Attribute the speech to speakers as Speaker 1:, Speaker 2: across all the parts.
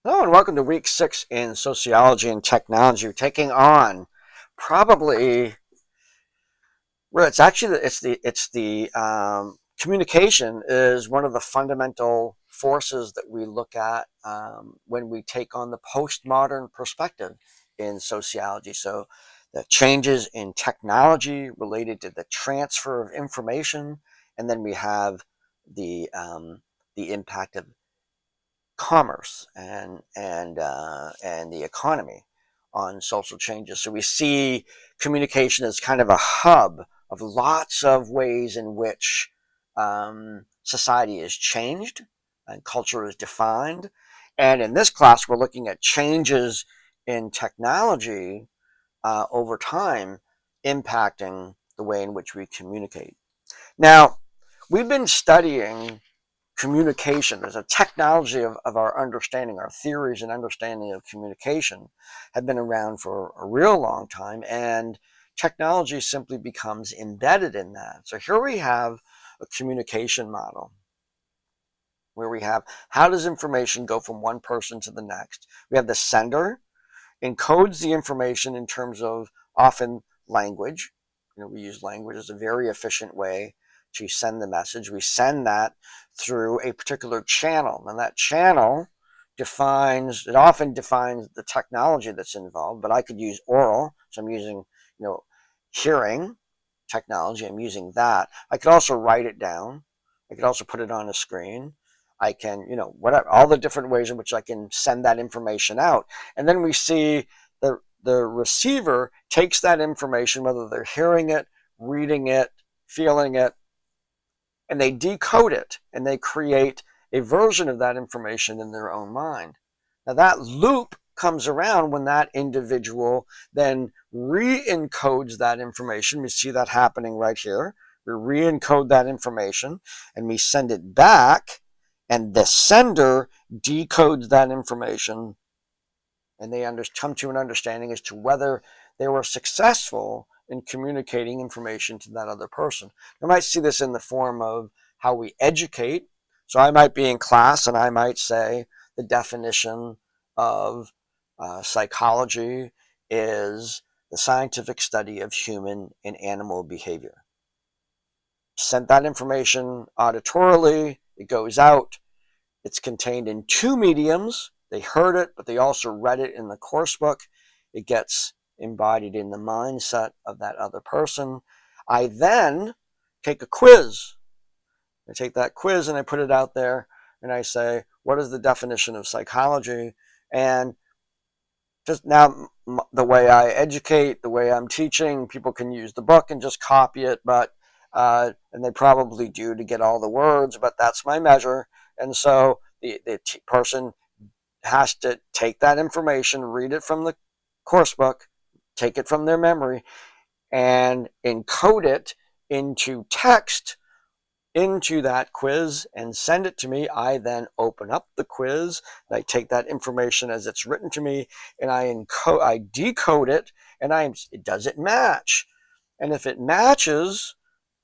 Speaker 1: Hello and welcome to week 6 in sociology and technology. We're taking on probably well, it's the communication is one of the fundamental forces that we look at when we take on the postmodern perspective in sociology. So the changes in technology related to the transfer of information, and then we have the impact of commerce and the economy on social changes. So we see communication as kind of a hub of lots of ways in which society is changed and culture is defined. And in this class, we're looking at changes in technology over time impacting the way in which we communicate. Now, we've been studying communication. There's a technology of our understanding, our theories and understanding of communication have been around for a real long time, and technology simply becomes embedded in that. So here we have a communication model where we have how does information go from one person to the next. We have the sender encodes the information in terms of often language. We use language as a very efficient way to send the message. We send that through a particular channel, and that channel often defines the technology that's involved, but I could use oral, so I'm using, hearing technology, I'm using that. I could also write it down. I could also put it on a screen. I can, whatever, all the different ways in which I can send that information out. And then we see the receiver takes that information, whether they're hearing it, reading it, feeling it, and they decode it and they create a version of that information in their own mind. Now that loop comes around when that individual then re-encodes that information. We see that happening right here. We re-encode that information and we send it back, and the sender decodes that information, and they come to an understanding as to whether they were successful in communicating information to that other person. You might see this in the form of how we educate. So I might be in class and I might say the definition of psychology is the scientific study of human and animal behavior. Sent that information auditorily, it goes out, it's contained in two mediums. They heard it, but they also read it in the course book. It gets embodied in the mindset of that other person. I then take a quiz. I take that quiz and I put it out there and I say, what is the definition of psychology? And just now, the way I educate, the way I'm teaching, people can use the book and just copy it, and they probably do to get all the words, but that's my measure. And so the person has to take that information, read it from the course book, take it from their memory, and encode it into text into that quiz and send it to me. I then open up the quiz and I take that information as it's written to me and I decode it, and does it match? And if it matches,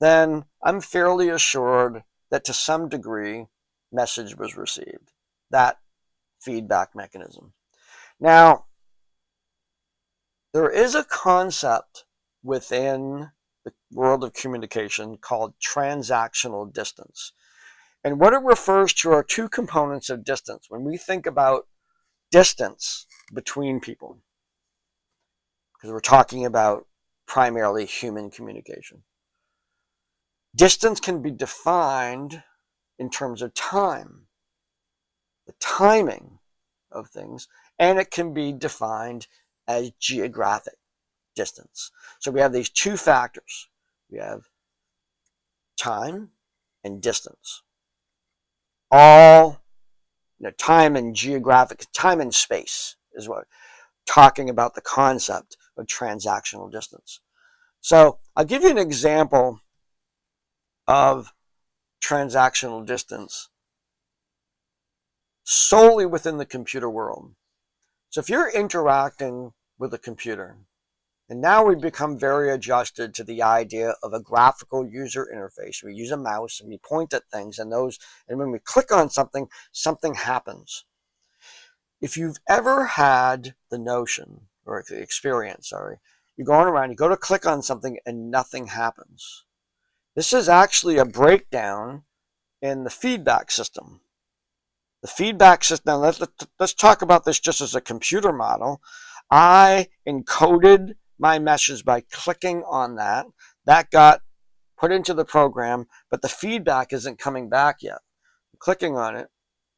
Speaker 1: then I'm fairly assured that to some degree message was received. That feedback mechanism. Now, there is a concept within the world of communication called transactional distance. And what it refers to are two components of distance. When we think about distance between people, because we're talking about primarily human communication, distance can be defined in terms of time, the timing of things, and it can be defined as geographic distance. So we have these two factors. We have time and distance. All time and geographic, time and space is what talking about the concept of transactional distance. So I'll give you an example of transactional distance solely within the computer world. So if you're interacting with a computer, and now we've become very adjusted to the idea of a graphical user interface. We use a mouse and we point at things, and when we click on something, something happens. if you've ever had the notion or the experience, sorry, you're going around, you go to click on something and nothing happens. This is actually a breakdown in the feedback system. The feedback system, let's talk about this just as a computer model. I encoded my message by clicking on that. That got put into the program, but the feedback isn't coming back yet. I'm clicking on it.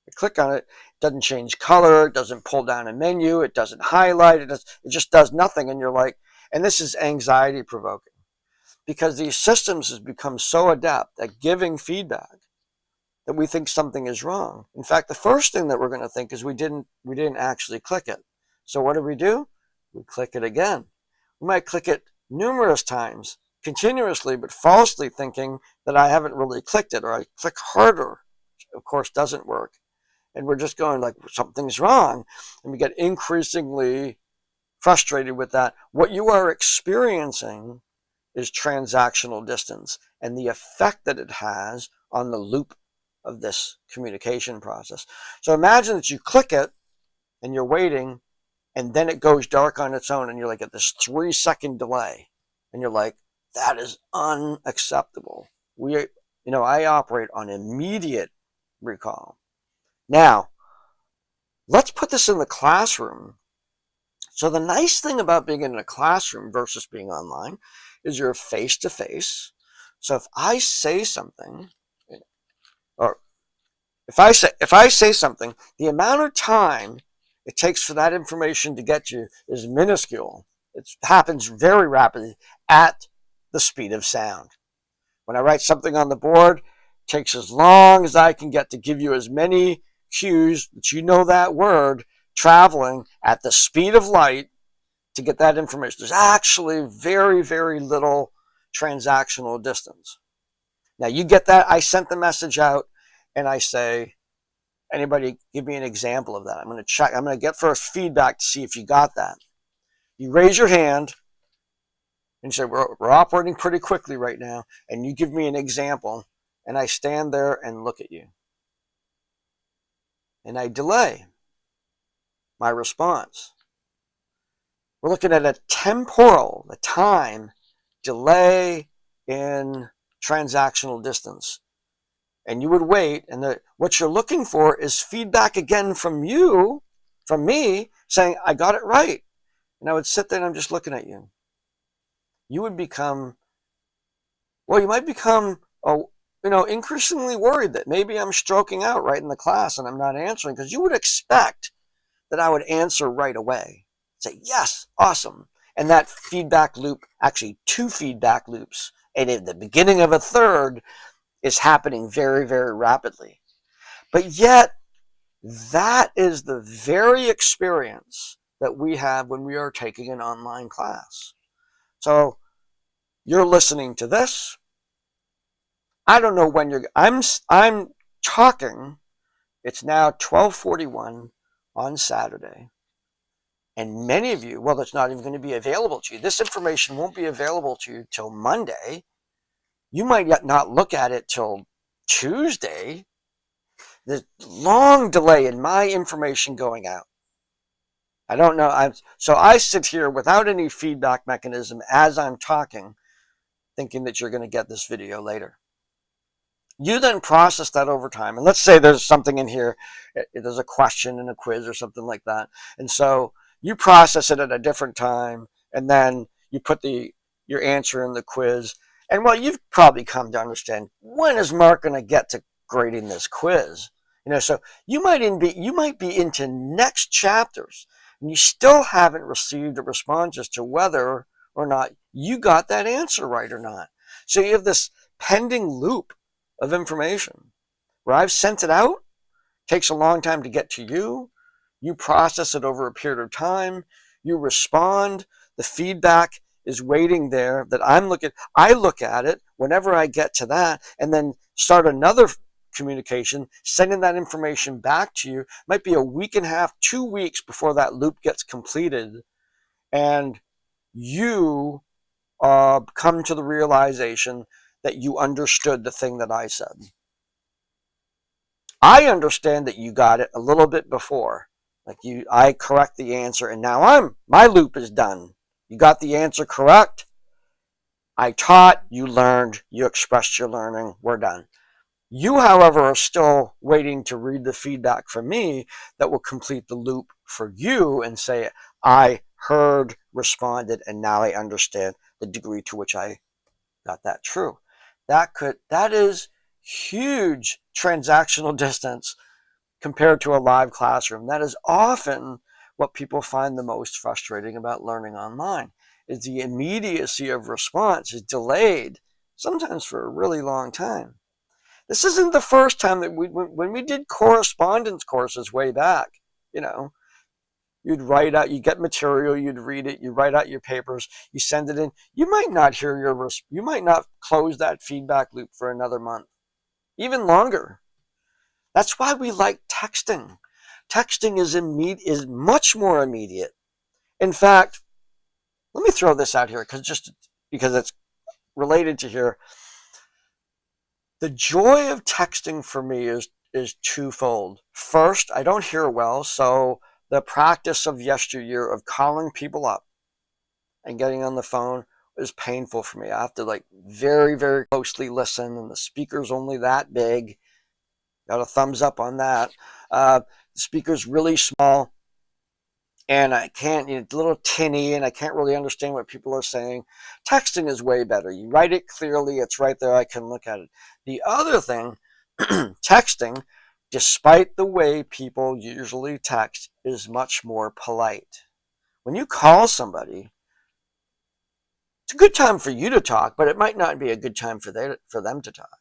Speaker 1: I click on it, it doesn't change color, it doesn't pull down a menu, it doesn't highlight, it just does nothing. And you're like, and this is anxiety provoking because these systems have become so adept at giving feedback that we think something is wrong. In fact, the first thing that we're going to think is we didn't actually click it. So what do? We click it again. We might click it numerous times, continuously, but falsely thinking that I haven't really clicked it, or I click harder, which of course doesn't work. And we're just going like, something's wrong. And we get increasingly frustrated with that. What you are experiencing is transactional distance and the effect that it has on the loop of this communication process. So imagine that you click it and you're waiting, and then it goes dark on its own, and you're like at this 3-second delay. And you're like, that is unacceptable. I operate on immediate recall. Now, let's put this in the classroom. So the nice thing about being in a classroom versus being online is you're face to face. So if I say something, or if I say something, the amount of time it takes for that information to get you is minuscule. It happens very rapidly at the speed of sound. When I write something on the board, it takes as long as I can get to give you as many cues that you know that word traveling at the speed of light to get that information. There's actually very, very little transactional distance. Now you get that. I sent the message out and I say, anybody give me an example of that? I'm going to check. I'm going to get first feedback to see if you got that. You raise your hand and say, we're operating pretty quickly right now, and you give me an example, and I stand there and look at you. And I delay my response. We're looking at a time delay in transactional distance. And you would wait, and what you're looking for is feedback again from you, from me, saying, I got it right. And I would sit there and I'm just looking at you. You would become, you might become, increasingly worried that maybe I'm stroking out right in the class and I'm not answering, because you would expect that I would answer right away. Say, yes, awesome. And that feedback loop, actually 2 feedback loops, and in the beginning of a third, is happening very, very rapidly. But yet, that is the very experience that we have when we are taking an online class. So you're listening to this. I don't know when I'm talking. It's now 12:41 on Saturday. And many of you, it's not even going to be available to you. This information won't be available to you till Monday. You might not look at it till Tuesday. The long delay in my information going out. I don't know. So I sit here without any feedback mechanism as I'm talking, thinking that you're going to get this video later. You then process that over time. And let's say there's something in here, there's a question and a quiz or something like that. And so you process it at a different time, and then you put your answer in the quiz. And you've probably come to understand, when is Mark going to get to grading this quiz? So you might be into next chapters, and you still haven't received a response as to whether or not you got that answer right or not. So you have this pending loop of information where I've sent it out, takes a long time to get to you, you process it over a period of time, you respond, the feedback is waiting there that I look at it whenever I get to that, and then start another communication, sending that information back to you. It might be a week and a half, 2 weeks before that loop gets completed, and you come to the realization that you understood the thing that I said. I understand that you got it a little bit before, Like I correct the answer, and now my loop is done. You got the answer correct. I taught, you learned, you expressed your learning, we're done. You, however, are still waiting to read the feedback from me that will complete the loop for you and say, I heard, responded, and now I understand the degree to which I got that true. That is huge transactional distance compared to a live classroom. That is often what people find the most frustrating about learning online, is the immediacy of response is delayed, sometimes for a really long time. This isn't the first time that when we did correspondence courses way back, you know, you'd write out, you get material, you'd read it, you write out your papers, you send it in. You might not you might not close that feedback loop for another month, even longer. That's why we like texting. Texting is much more immediate. In fact, let me throw this out here because it's related to here. The joy of texting for me is twofold. First, I don't hear well, so the practice of yesteryear of calling people up and getting on the phone is painful for me. I have to like very, very closely listen, and the speaker's only that big. Got a thumbs up on that. The speaker's really small, and it's a little tinny, and I can't really understand what people are saying. Texting is way better. You write it clearly, it's right there, I can look at it. The other thing, texting, despite the way people usually text, is much more polite. When you call somebody, it's a good time for you to talk, but it might not be a good time for them to talk.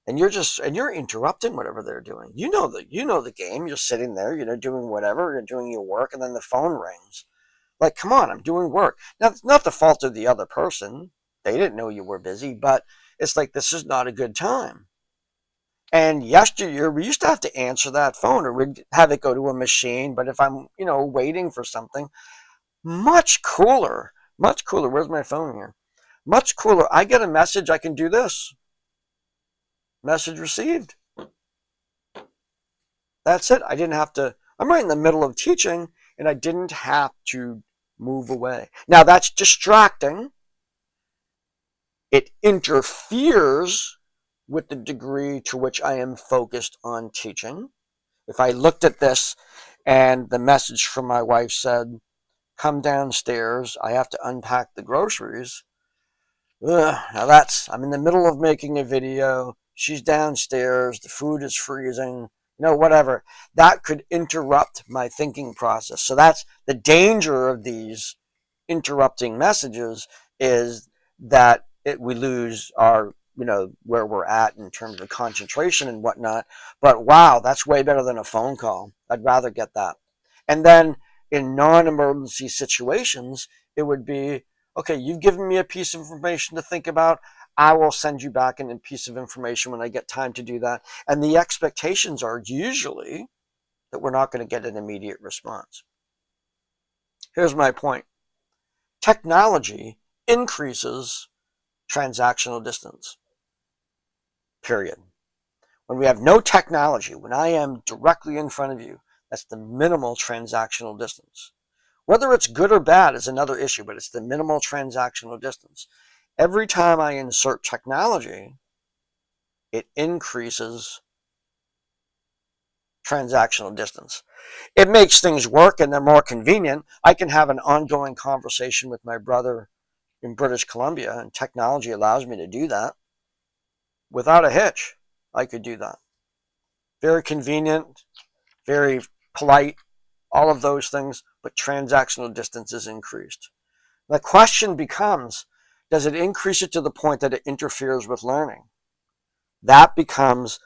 Speaker 1: And you're interrupting whatever they're doing. You know the game. You're sitting there, doing whatever, you're doing your work, and then the phone rings. Like, come on, I'm doing work. Now, it's not the fault of the other person. They didn't know you were busy, but it's like, this is not a good time. And yesteryear, we used to have to answer that phone, or we'd have it go to a machine. But if I'm, waiting for something, much cooler, much cooler. Where's my phone here? Much cooler. I get a message, I can do this. Message received. That's it. I'm right in the middle of teaching, and I didn't have to move away. Now, that's distracting. It interferes with the degree to which I am focused on teaching. If I looked at this and the message from my wife said, come downstairs, I have to unpack the groceries. I'm in the middle of making a video. She's downstairs. The food is freezing. Whatever. That could interrupt my thinking process. So that's the danger of these interrupting messages, is that we lose our, where we're at in terms of concentration and whatnot. But wow, that's way better than a phone call. I'd rather get that. And then in non-emergency situations, it would be, okay, you've given me a piece of information to think about. I will send you back a piece of information when I get time to do that. And the expectations are usually that we're not going to get an immediate response. Here's my point. Technology increases transactional distance, period. When we have no technology, when I am directly in front of you, that's the minimal transactional distance. Whether it's good or bad is another issue, but it's the minimal transactional distance. Every time I insert technology, it increases transactional distance. It makes things work, and they're more convenient. I can have an ongoing conversation with my brother in British Columbia, and technology allows me to do that without a hitch. I could do that. Very convenient, very polite, all of those things, but transactional distance is increased. The question becomes, does it increase it to the point that it interferes with learning? That becomes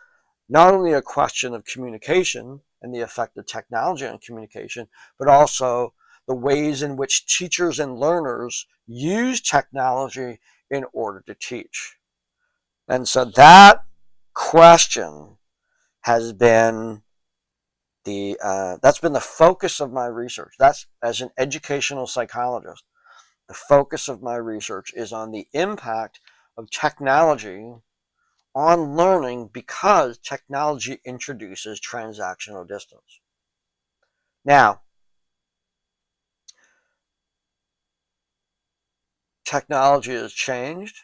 Speaker 1: not only a question of communication and the effect of technology on communication, but also the ways in which teachers and learners use technology in order to teach. And so that question has been that's been the focus of my research. That's, as an educational psychologist, the focus of my research is on the impact of technology on learning, because technology introduces transactional distance. Now, technology has changed.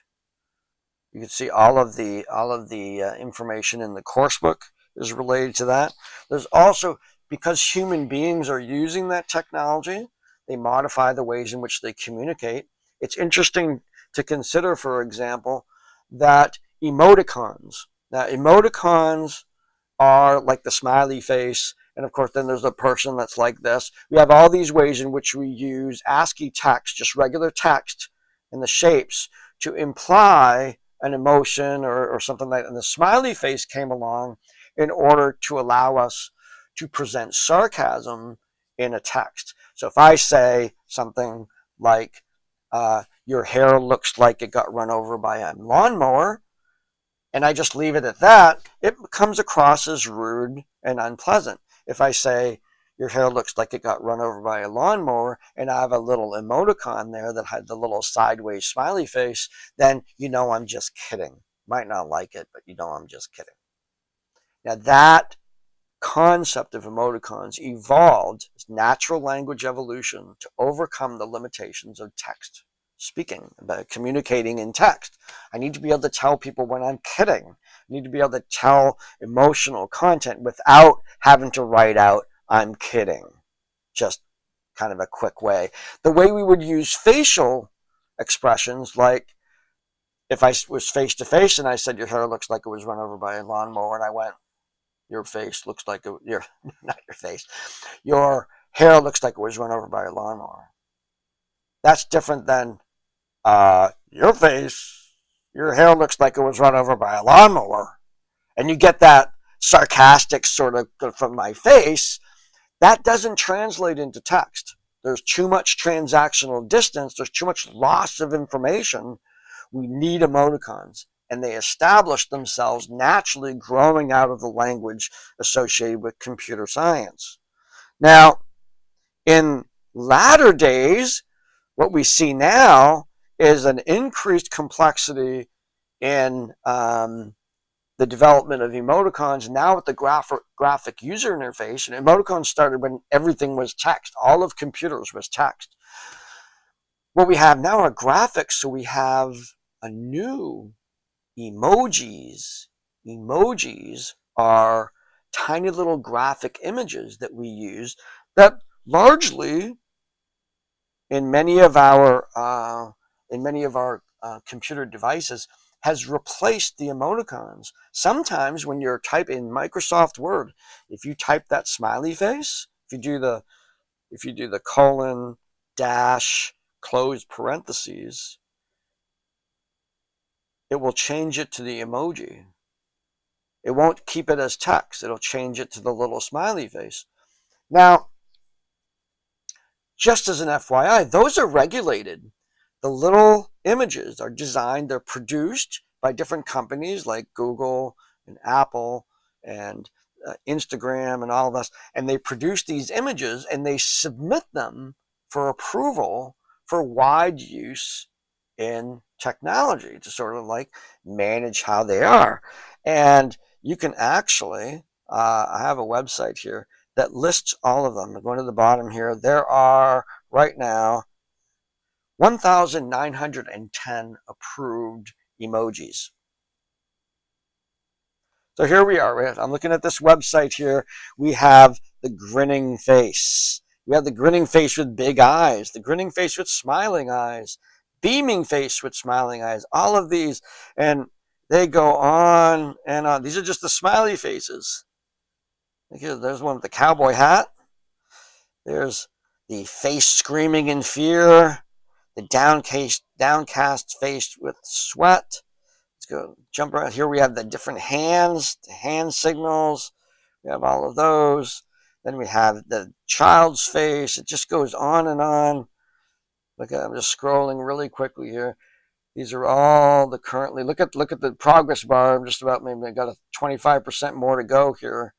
Speaker 1: You can see all of the information in the course book is related to that. There's also, because human beings are using that technology, they modify the ways in which they communicate. It's interesting to consider, for example, that emoticons. Now, emoticons are like the smiley face, and of course, then there's a person that's like this. We have all these ways in which we use ASCII text, just regular text, and the shapes to imply an emotion or something like that. And the smiley face came along in order to allow us to present sarcasm in a text. So if I say something like, your hair looks like it got run over by a lawnmower, and I just leave it at that, it comes across as rude and unpleasant. If I say, your hair looks like it got run over by a lawnmower, and I have a little emoticon there that had the little sideways smiley face, then you know I'm just kidding. Might not like it, but you know I'm just kidding. Now that concept of emoticons evolved as natural language evolution to overcome the limitations of text speaking, about communicating in text. I need to be able to tell people when I'm kidding. I need to be able to tell emotional content without having to write out, I'm kidding. Just kind of a quick way. The way we would use facial expressions, like if I was face to face and I said, your hair looks like it was run over by a lawnmower, and I went, your face looks like not your face, your hair looks like it was run over by a lawnmower. That's different than, your face, your hair looks like it was run over by a lawnmower. And you get that sarcastic sort of from my face. That doesn't translate into text. There's too much transactional distance. There's too much loss of information. We need emoticons. And they establish themselves naturally growing out of the language associated with computer science. Now, in latter days, what we see now is an increased complexity in the development of emoticons. Now with the graphic user interface, and emoticons started when everything was text. All of computers was text. What we have now are graphics, so we have a new emojis. Emojis are tiny little graphic images that we use that largely in many of our computer devices has replaced the emoticons. Sometimes when you're typing Microsoft Word, if you type that smiley face, if you do the colon dash close parentheses, it will change it to the emoji. It won't keep it as text. It'll change it to the little smiley face. Now, just as an FYI, those are regulated. The little images are designed, they're produced by different companies like Google and Apple and Instagram and all this, and they produce these images and they submit them for approval for wide use in technology to sort of like manage how they are. And you can actually, I have a website here that lists all of them. Going to the bottom here, there are right now 1,910 approved emojis. So here we are. I'm looking at this website here. We have the grinning face. We have the grinning face with big eyes, the grinning face with smiling eyes, beaming face with smiling eyes, all of these. And they go on and on. These are just the smiley faces. There's one with the cowboy hat. There's the face screaming in fear, the downcast face with sweat. Let's go jump around. Here we have the different hands, the hand signals. We have all of those. Then we have the child's face. It just goes on and on. Look at, I'm just scrolling really quickly here. These are all the currently, look at the progress bar. I'm just about, maybe I got a 25% more to go here.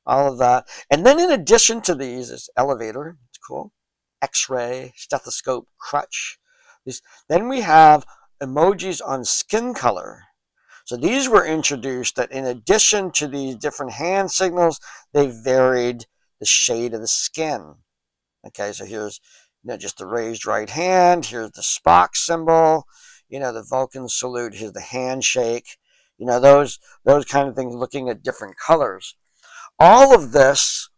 Speaker 1: All of that. And then in addition to these is elevator. It's cool. X-ray, stethoscope, crutch. Then we have emojis on skin color. So these were introduced that in addition to these different hand signals, they varied the shade of the skin. Okay, so here's just the raised right hand. Here's the Spock symbol. The Vulcan salute. Here's the handshake. Those kind of things. Looking at different colors. All of this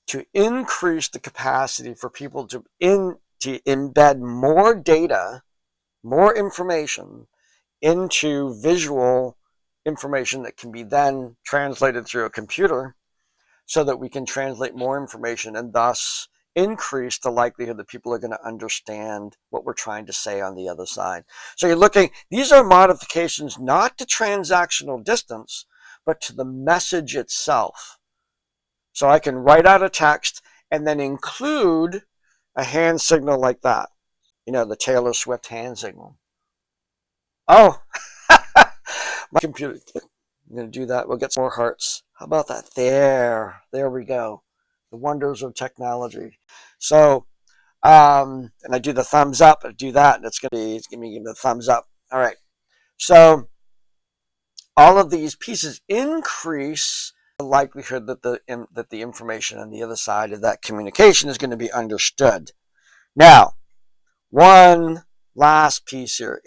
Speaker 1: to increase the capacity for people to embed more data, more information into visual information that can be then translated through a computer, so that we can translate more information and thus increase the likelihood that people are going to understand what we're trying to say on the other side. So you're looking, these are modifications not to transactional distance, but to the message itself. So I can write out a text and then include a hand signal like that. The Taylor Swift hand signal. Oh, my computer. I'm going to do that. We'll get some more hearts. How about that? There we go. The wonders of technology. So, and I do the thumbs up. I do that, and it's going to give me the thumbs up. All right. So, all of these pieces increase the likelihood that the information on the other side of that communication is going to be understood. Now, one last piece here.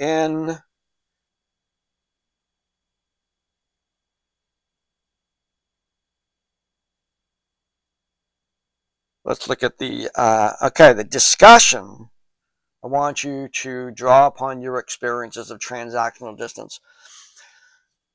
Speaker 1: Let's look at the discussion. I want you to draw upon your experiences of transactional distance.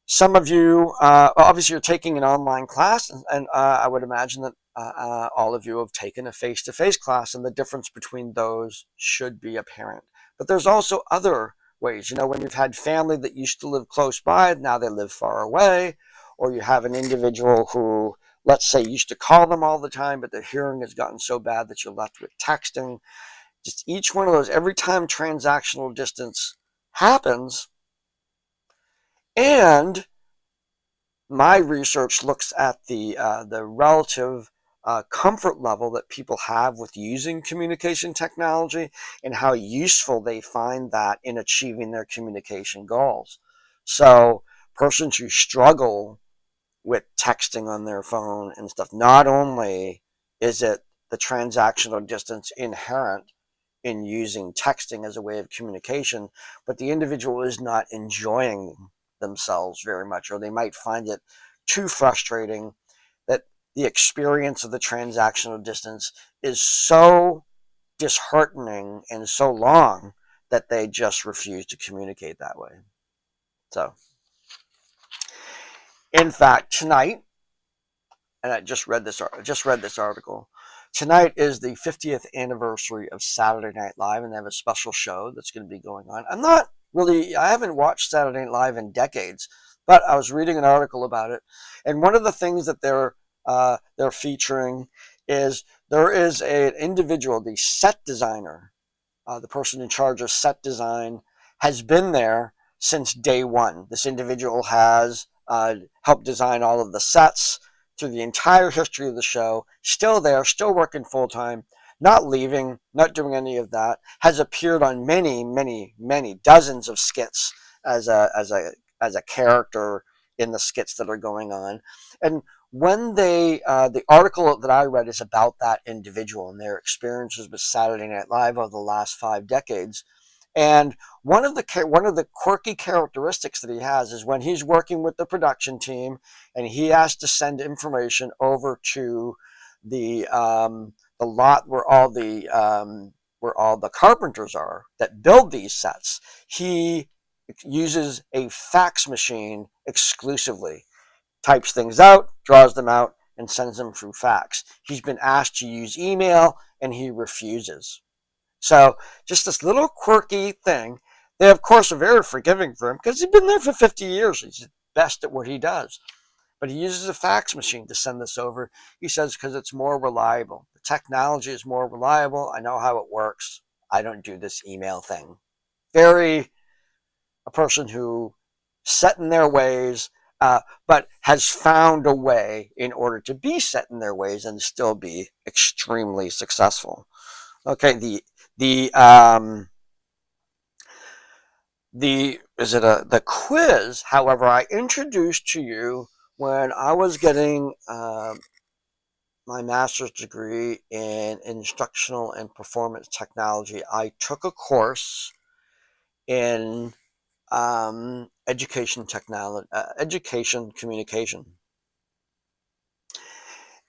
Speaker 1: Some of you, obviously, you're taking an online class, and I would imagine that all of you have taken a face-to-face class, and the difference between those should be apparent. But there's also other ways. When you've had family that used to live close by, now they live far away, or you have an individual who, let's say, used to call them all the time, but their hearing has gotten so bad that you're left with texting. Just each one of those, every time transactional distance happens, and my research looks at the relative comfort level that people have with using communication technology and how useful they find that in achieving their communication goals. So persons who struggle with texting on their phone and stuff, not only is it the transactional distance inherent in using texting as a way of communication, but the individual is not enjoying themselves very much, or they might find it too frustrating that the experience of the transactional distance is so disheartening and so long that they just refuse to communicate that way. So, in fact, tonight, and I just read this article. Tonight is the 50th anniversary of Saturday Night Live, and they have a special show that's going to be going on. I haven't watched Saturday Night Live in decades, but I was reading an article about it, and one of the things that they're featuring is there is an individual, the set designer, the person in charge of set design, has been there since day one. This individual has helped design all of the sets through the entire history of the show, still there, still working full-time, not leaving, not doing any of that, has appeared on many, many, many dozens of skits as a character in the skits that are going on. And when the article that I read is about that individual and their experiences with Saturday Night Live over the last 5 decades. And one of the quirky characteristics that he has is when he's working with the production team and he has to send information over to the lot where all the carpenters are that build these sets, he uses a fax machine exclusively, types things out, draws them out, and sends them through fax. He's been asked to use email, and he refuses. So just this little quirky thing. They, of course, are very forgiving for him because he's been there for 50 years. He's best at what he does. But he uses a fax machine to send this over. He says because it's more reliable. The technology is more reliable. I know how it works. I don't do this email thing. A person who set in their ways, but has found a way in order to be set in their ways and still be extremely successful. Okay, the quiz, however, I introduced to you when I was getting my master's degree in instructional and performance technology, I took a course in education technology, education communication.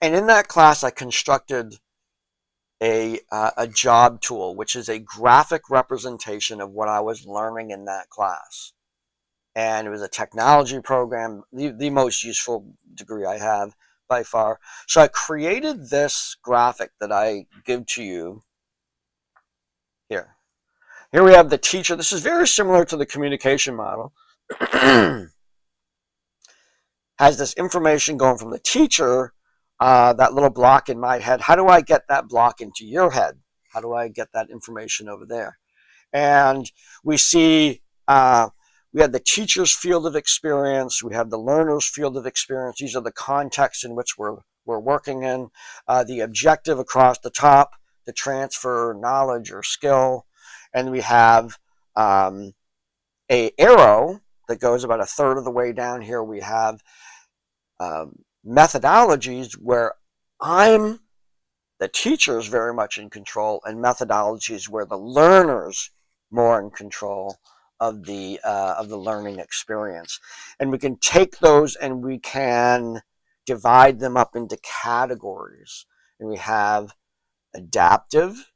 Speaker 1: And in that class, I constructed a job tool, which is a graphic representation of what I was learning in that class. And it was a technology program, the most useful degree I have by far. So I created this graphic that I give to you here. Here we have the teacher. This is very similar to the communication model. Has this information going from the teacher, that little block in my head. How do I get that block into your head? How do I get that information over there? And we see we have the teacher's field of experience. We have the learner's field of experience. These are the contexts in which we're working in. The objective across the top to transfer knowledge or skill. And we have a arrow that goes about a third of the way down here. We have methodologies where the teacher is very much in control, and methodologies where the learner's more in control of the learning experience. And we can take those and we can divide them up into categories. And we have adaptive,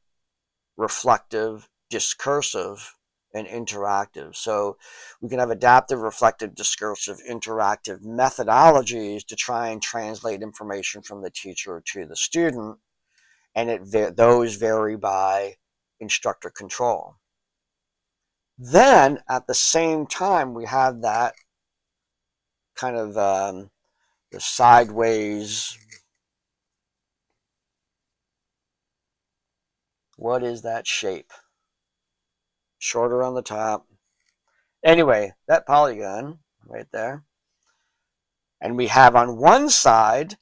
Speaker 1: reflective, discursive, and interactive. So we can have adaptive, reflective, discursive, interactive methodologies to try and translate information from the teacher to the student. And those vary by instructor control. Then at the same time, we have that kind of the sideways. What is that shape? Shorter on the top. Anyway, that polygon right there. And we have on one side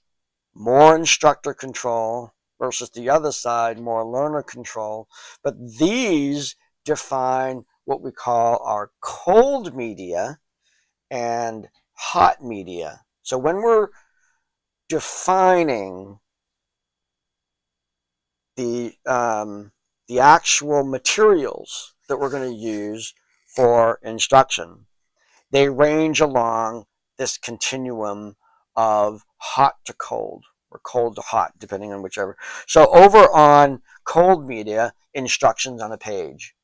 Speaker 1: more instructor control versus the other side more learner control. But these define what we call our cold media and hot media. So when we're defining the actual materials that we're going to use for instruction, they range along this continuum of hot to cold, or cold to hot, depending on whichever. So over on cold media, instructions on a page.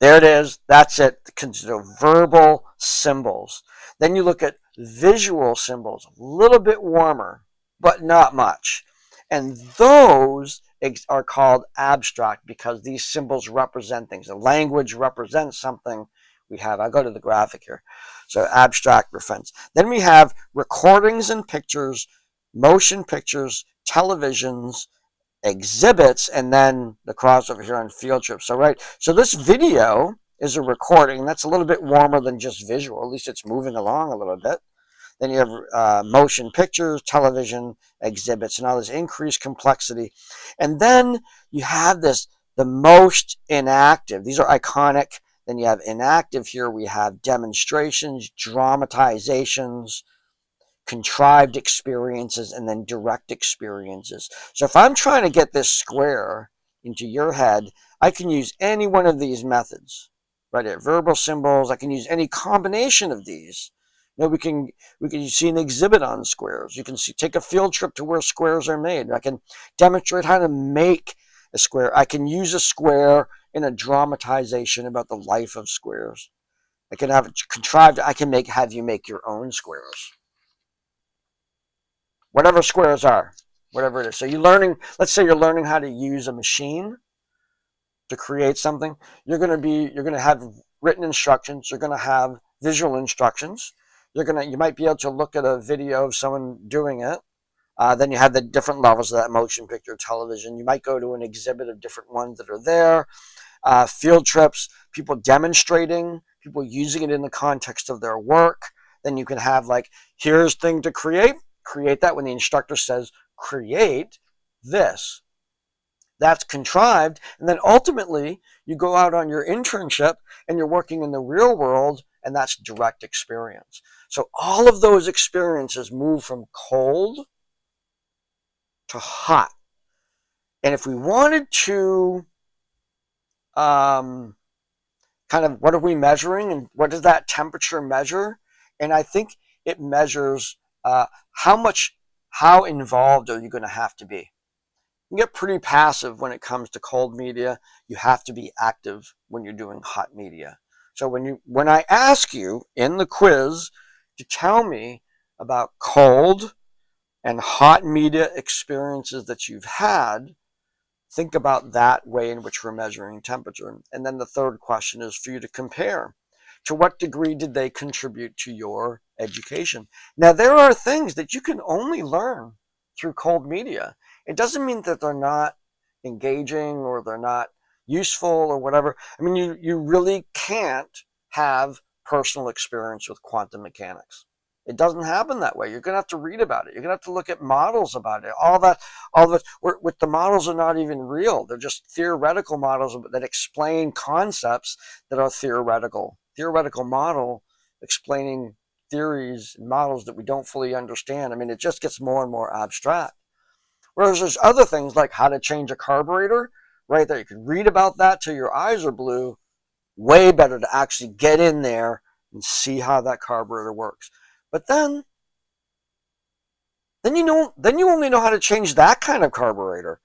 Speaker 1: There it is. That's it. Consider verbal symbols. Then you look at visual symbols, a little bit warmer, but not much. And those are called abstract because these symbols represent things. The language represents something. I'll go to the graphic here. So abstract reference. Then we have recordings and pictures, motion pictures, televisions, exhibits, and then the crossover here on field trips. So this video is a recording. That's a little bit warmer than just visual. At least it's moving along a little bit. Then you have motion pictures, television, exhibits, and all this increased complexity. And then you have the most inactive. These are iconic. Then you have inactive here. We have demonstrations, dramatizations, contrived experiences, and then direct experiences. So if I'm trying to get this square into your head, I can use any one of these methods. Right here, verbal symbols. I can use any combination of these. We can see an exhibit on squares. You can take a field trip to where squares are made. I can demonstrate how to make a square. I can use a square in a dramatization about the life of squares. I can have it contrived. I can have you make your own squares. Whatever squares are, whatever it is. So let's say you're learning how to use a machine to create something. You're going to have written instructions. You're going to have visual instructions. You might be able to look at a video of someone doing it. Then you have the different levels of that motion picture, television. You might go to an exhibit of different ones that are there. Field trips, people demonstrating, people using it in the context of their work. Then you can have here's thing to create that when the instructor says, create this. That's contrived. And then ultimately, you go out on your internship and you're working in the real world, and that's direct experience. So all of those experiences move from cold to hot. And if we wanted to kind of, what are we measuring and what does that temperature measure? And I think it measures how involved are you going to have to be. You get pretty passive when it comes to cold media. You have to be active when you're doing hot media. So when I ask you in the quiz to tell me about cold and hot media experiences that you've had, think about that way in which we're measuring temperature. And then the third question is for you to compare. To what degree did they contribute to your education? Now, there are things that you can only learn through cold media. It doesn't mean that they're not engaging or they're not useful or whatever. I mean, you really can't have personal experience with quantum mechanics. It doesn't happen that way. You're going to have to read about it. You're going to have to look at models about it. All that, with the models are not even real. They're just theoretical models that explain concepts that are theoretical. Theoretical model explaining theories and models that we don't fully understand. I mean, it just gets more and more abstract. Whereas there's other things like how to change a carburetor, right? That you can read about that till your eyes are blue. Way better to actually get in there and see how that carburetor works. But then you only know how to change that kind of carburetor.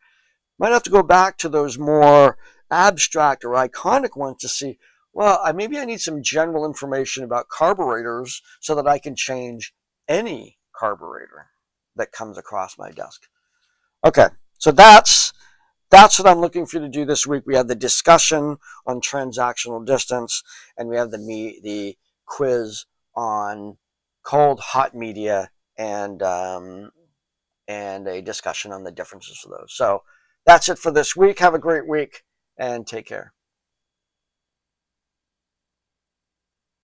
Speaker 1: Might have to go back to those more abstract or iconic ones to see, well, maybe I need some general information about carburetors so that I can change any carburetor that comes across my desk. Okay, so that's what I'm looking for you to do this week. We have the discussion on transactional distance, and we have the quiz on cold, hot media, and a discussion on the differences of those. So that's it for this week. Have a great week and take care.